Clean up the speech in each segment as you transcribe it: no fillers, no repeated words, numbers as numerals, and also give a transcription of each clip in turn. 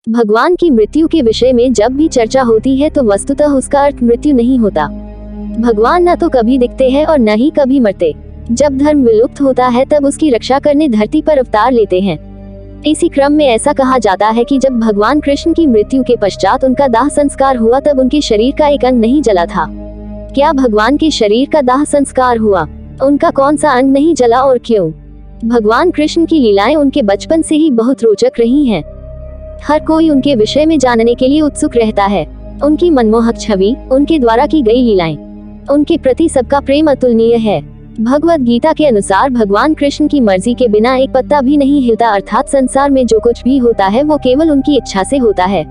भगवान की मृत्यु के विषय में जब भी चर्चा होती है तो वस्तुतः उसका अर्थ मृत्यु नहीं होता। भगवान न तो कभी दिखते हैं और न ही कभी मरते। जब धर्म विलुप्त होता है तब उसकी रक्षा करने धरती पर अवतार लेते हैं। इसी क्रम में ऐसा कहा जाता है कि जब भगवान कृष्ण की मृत्यु के पश्चात उनका दाह संस्कार हुआ तब उनके शरीर का एक अंग नहीं जला था। क्या भगवान के शरीर का दाह संस्कार हुआ? उनका कौन सा अंग नहीं जला और क्यों? भगवान कृष्ण की लीलाएं उनके बचपन से ही बहुत रोचक रही हैं। हर कोई उनके विषय में जानने के लिए उत्सुक रहता है। उनकी मनमोहक छवि, उनके द्वारा की गई लीलाएं, उनके प्रति सबका प्रेम अतुलनीय है। भगवत गीता के अनुसार भगवान कृष्ण की मर्जी के बिना एक पत्ता भी नहीं हिलता, अर्थात संसार में जो कुछ भी होता है वो केवल उनकी इच्छा से होता है।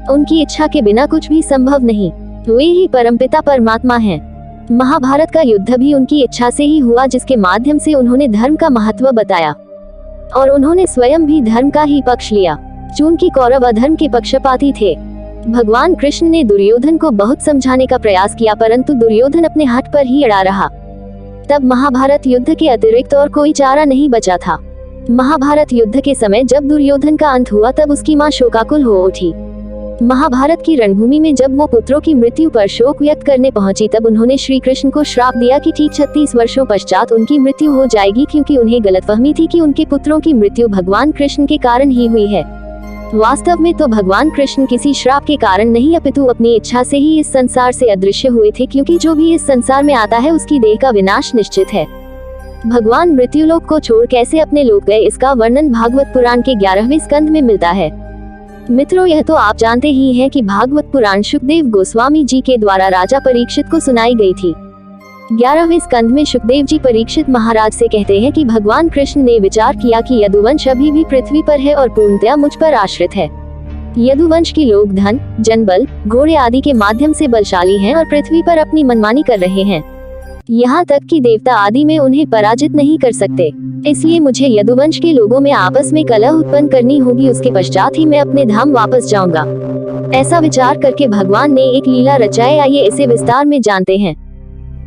उनकी इच्छा के बिना कुछ भी संभव नहीं। वे ही परमपिता परमात्मा हैं। महाभारत का युद्ध भी उनकी इच्छा से ही हुआ, जिसके माध्यम से उन्होंने धर्म का महत्व बताया और उन्होंने स्वयं भी धर्म का ही पक्ष लिया। चूंकि कौरव अधर्म के पक्षपाती थे, भगवान कृष्ण ने दुर्योधन को बहुत समझाने का प्रयास किया, परंतु दुर्योधन अपने हठ पर ही अड़ा रहा। तब महाभारत युद्ध के अतिरिक्त और कोई चारा नहीं बचा था। महाभारत युद्ध के समय जब दुर्योधन का अंत हुआ तब उसकी मां शोकाकुल हो उठी। महाभारत की रणभूमि में जब वो पुत्रों की मृत्यु पर शोक व्यक्त करने पहुंची तब उन्होंने श्री कृष्ण को श्राप दिया कि ठीक 36 वर्षों पश्चात उनकी मृत्यु हो जाएगी, क्योंकि उन्हें गलतफहमी थी कि उनके पुत्रों की मृत्यु भगवान कृष्ण के कारण ही हुई है। वास्तव में तो भगवान कृष्ण किसी श्राप के कारण नहीं अपितु अपनी इच्छा से ही इस संसार से अदृश्य हुए थे, क्योंकि जो भी इस संसार में आता है उसकी देह का विनाश निश्चित है। भगवान मृत्युलोक को छोड़ कैसे अपने लोक गए, इसका वर्णन भागवत पुराण के 11वें स्कंद में मिलता है। मित्रों, यह तो आप जानते ही हैं कि भागवत पुराण शुकदेव गोस्वामी जी के द्वारा राजा परीक्षित को सुनाई गई थी। 11वें स्कंद में शुकदेव जी परीक्षित महाराज से कहते हैं कि भगवान कृष्ण ने विचार किया कि यदुवंश अभी भी पृथ्वी पर है और पूर्णतया मुझ पर आश्रित है। यदुवंश के लोग धन, जनबल, घोड़े आदि के माध्यम से बलशाली हैं और पृथ्वी पर अपनी मनमानी कर रहे हैं। यहाँ तक कि देवता आदि में उन्हें पराजित नहीं कर सकते। इसलिए मुझे यदुवंश के लोगों में आपस में कलह उत्पन्न करनी होगी, उसके पश्चात ही मैं अपने धाम वापस जाऊंगा। ऐसा विचार करके भगवान ने एक लीला रचाई। आइए इसे विस्तार में जानते हैं।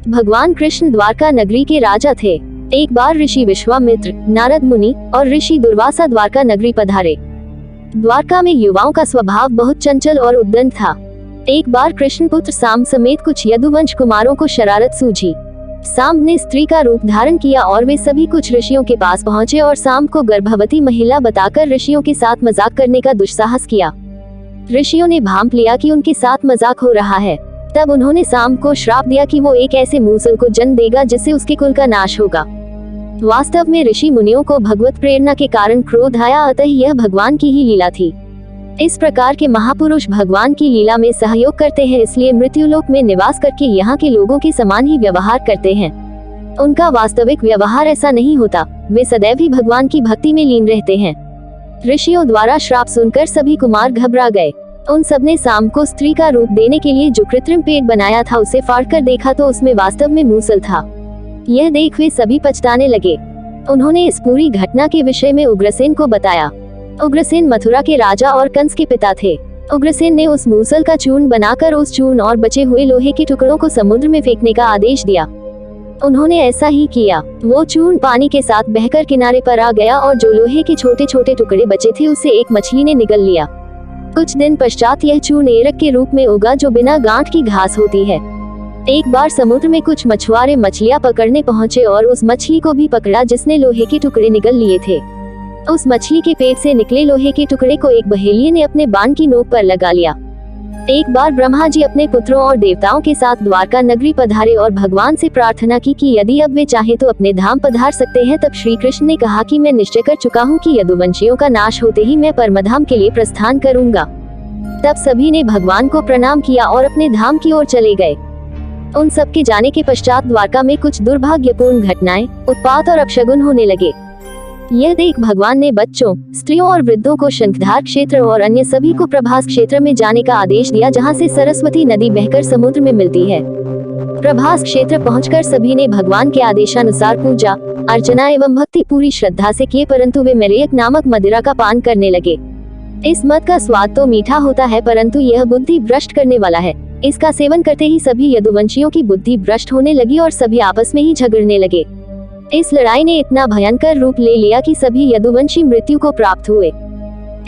भगवान कृष्ण द्वारका नगरी के राजा थे। एक बार ऋषि विश्वामित्र, नारद मुनि और ऋषि दुर्वासा द्वारका नगरी पधारे। द्वारका में युवाओं का स्वभाव बहुत चंचल और उद्दंड था। एक बार कृष्ण पुत्र सांब समेत कुछ यदुवंश कुमारों को शरारत सूझी। सांब ने स्त्री का रूप धारण किया और वे सभी कुछ ऋषियों के पास पहुंचे और सांब को गर्भवती महिला बताकर ऋषियों के साथ मजाक करने का दुस्साहस किया। ऋषियों ने भांप लिया कि उनके साथ मजाक हो रहा है। तब उन्होंने सांब को श्राप दिया कि वो एक ऐसे मूसल को जन्म देगा जिससे उसके कुल का नाश होगा। वास्तव में ऋषि मुनियों को भगवत प्रेरणा के कारण क्रोध आया, अतः यह भगवान की ही लीला थी। इस प्रकार के महापुरुष भगवान की लीला में सहयोग करते हैं, इसलिए मृत्युलोक में निवास करके यहाँ के लोगों के समान ही व्यवहार करते हैं। उनका वास्तविक व्यवहार ऐसा नहीं होता। वे सदैव ही भगवान की भक्ति में लीन रहते हैं। ऋषियों द्वारा श्राप सुनकर सभी कुमार घबरा गए। उन सबने सांब को स्त्री का रूप देने के लिए जो कृत्रिम पेट बनाया था उसे फाड़कर देखा तो उसमें वास्तव में मूसल था। यह देख वे सभी पछताने लगे। उन्होंने इस पूरी घटना के विषय में उग्रसेन को बताया। उग्रसेन मथुरा के राजा और कंस के पिता थे। उग्रसेन ने उस मूसल का चूर्ण बनाकर उस चूर्ण और बचे हुए लोहे के टुकड़ों को समुद्र में फेंकने का आदेश दिया। उन्होंने ऐसा ही किया। वो चूर्ण पानी के साथ बहकर किनारे पर आ गया और जो लोहे के छोटे छोटे टुकड़े बचे थे उसे एक मछली ने निगल लिया। कुछ दिन पश्चात यह चूर्ण एरक के रूप में उगा जो बिना गांठ की घास होती है। एक बार समुद्र में कुछ मछुआरे मछलियां पकड़ने पहुंचे और उस मछली को भी पकड़ा जिसने लोहे के टुकड़े निगल लिए थे। उस मछली के पेट से निकले लोहे के टुकड़े को एक बहेलिये ने अपने बाण की नोक पर लगा लिया। एक बार ब्रह्मा जी अपने पुत्रों और देवताओं के साथ द्वारका नगरी पधारे और भगवान से प्रार्थना की कि यदि अब वे चाहे तो अपने धाम पधार सकते हैं। तब श्री कृष्ण ने कहा कि मैं निश्चय कर चुका हूँ कि यदुवंशियों का नाश होते ही मैं परमधाम के लिए प्रस्थान करूंगा। तब सभी ने भगवान को प्रणाम किया और अपने धाम की ओर चले गए। उन सब के जाने के पश्चात द्वारका में कुछ दुर्भाग्यपूर्ण घटनाएं, उत्पात और अपशगुन होने लगे। यह देख भगवान ने बच्चों, स्त्रियों और वृद्धों को शंखधार क्षेत्र और अन्य सभी को प्रभास क्षेत्र में जाने का आदेश दिया, जहां से सरस्वती नदी बहकर समुद्र में मिलती है। प्रभास क्षेत्र पहुंचकर सभी ने भगवान के आदेशानुसार पूजा अर्चना एवं भक्ति पूरी श्रद्धा से किए, परंतु वे मेरेक नामक मदिरा का पान करने लगे। इस मद का स्वाद तो मीठा होता है, परंतु यह बुद्धि भ्रष्ट करने वाला है। इसका सेवन करते ही सभी यदुवंशियों की बुद्धि भ्रष्ट होने लगी और सभी आपस में ही झगड़ने लगे। इस लड़ाई ने इतना भयंकर रूप ले लिया कि सभी यदुवंशी मृत्यु को प्राप्त हुए।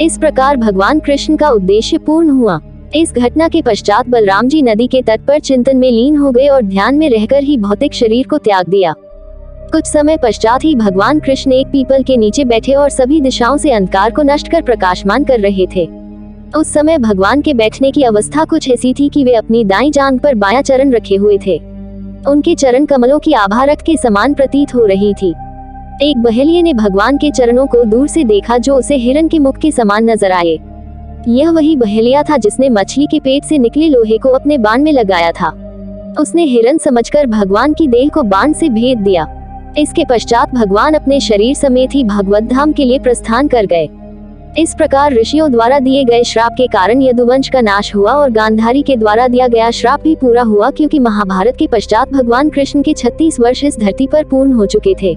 इस प्रकार भगवान कृष्ण का उद्देश्य पूर्ण हुआ। इस घटना के पश्चात बलराम जी नदी के तट पर चिंतन में लीन हो गए और ध्यान में रहकर ही भौतिक शरीर को त्याग दिया। कुछ समय पश्चात ही भगवान कृष्ण एक पीपल के नीचे बैठे और सभी दिशाओं से अंधकार को नष्ट कर प्रकाशमान कर रहे थे। उस समय भगवान के बैठने की अवस्था कुछ ऐसी थी कि वे अपनी दाईं जांघ पर बायां चरण रखे हुए थे। उनके चरण कमलों की आभा रक्त के समान प्रतीत हो रही थी। एक बहेलिये ने भगवान के चरणों को दूर से देखा जो उसे हिरण के मुख के समान नजर आए। यह वही बहेलिया था जिसने मछली के पेट से निकले लोहे को अपने बाण में लगाया था। उसने हिरण समझकर भगवान की देह को बाण से भेद दिया। इसके पश्चात भगवान अपने शरीर समेत ही भगवत धाम के लिए प्रस्थान कर गए। इस प्रकार ऋषियों द्वारा दिए गए श्राप के कारण यदुवंश का नाश हुआ और गांधारी के द्वारा दिया गया श्राप भी पूरा हुआ, क्योंकि महाभारत के पश्चात भगवान कृष्ण के 36 वर्ष इस धरती पर पूर्ण हो चुके थे।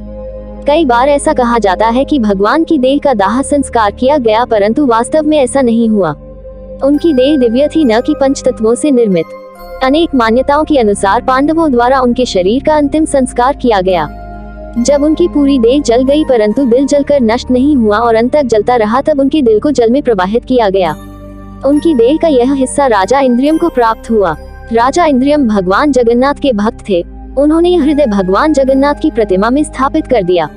कई बार ऐसा कहा जाता है कि भगवान की देह का दाह संस्कार किया गया, परंतु वास्तव में ऐसा नहीं हुआ। उनकी देह दिव्य थी, न कि पंच तत्वों से निर्मित। अनेक मान्यताओं के अनुसार पांडवों द्वारा उनके शरीर का अंतिम संस्कार किया गया। जब उनकी पूरी देह जल गई परंतु दिल जलकर नष्ट नहीं हुआ और अंत तक जलता रहा, तब उनके दिल को जल में प्रवाहित किया गया। उनकी देह का यह हिस्सा राजा इंद्रियम को प्राप्त हुआ। राजा इंद्रियम भगवान जगन्नाथ के भक्त थे। उन्होंने हृदय भगवान जगन्नाथ की प्रतिमा में स्थापित कर दिया।